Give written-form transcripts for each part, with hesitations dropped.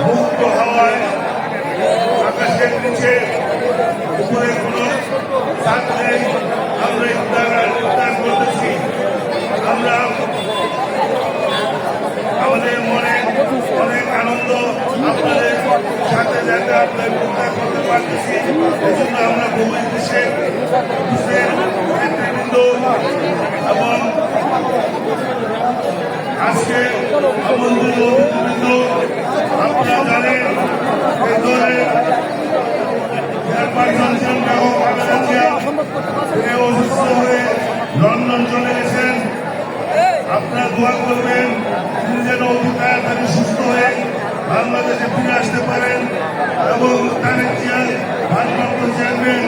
মুক্ত হাওয়ায় আকাশের নিচে উপরে কোনো ছাদ নেই, আমরা ইফতার করতেছি। আমরা আমাদের মনে অনেক আনন্দ, আপনাদের সাথে যাতে আমরা ইফতার করতে পারতেছি। এই জন্য আমরা বহু দেশের নেতৃবৃন্দ এবং আজকে আমন্ত্রিত অতিথিবৃন্দ, আপনারা জানেন এই দলের চেয়ারপারসন অসুস্থ হয়ে লন্ডন চলে গেছেন। আপনারা দোয়া করবেন তিনি যেন অতি তাড়াতাড়ি সুস্থ হয়ে বাংলাদেশে ফিরে আসতে পারেন এবং তারেক জিয়ার ভারপ্রাপ্ত চেয়ারম্যান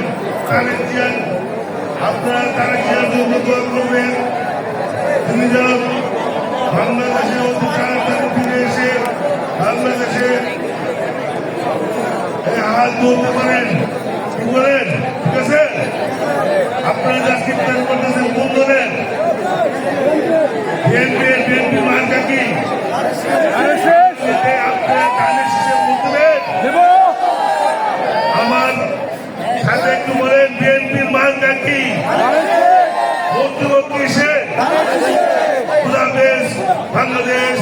তারেক জিয়ার আপনারা তারেক জিয়ার জন্য দোয়া করবেন তিনি যেন বাংলাদেশে অতি তাড়াতাড়ি ফিরে এসে বাংলাদেশে হাত ধরতে পারেন। কি বলেন? ঠিক আছে, আপনারা যা চিন্তা করতেছেন কোন দলের? বিএনপি মার্কা কি? আপনারা কানের শেষে বলতেন আমার সাথে একটু বলেন বিএনপির মার্কা কি? বন্ধুত্ব কিসে? বাংলাদেশ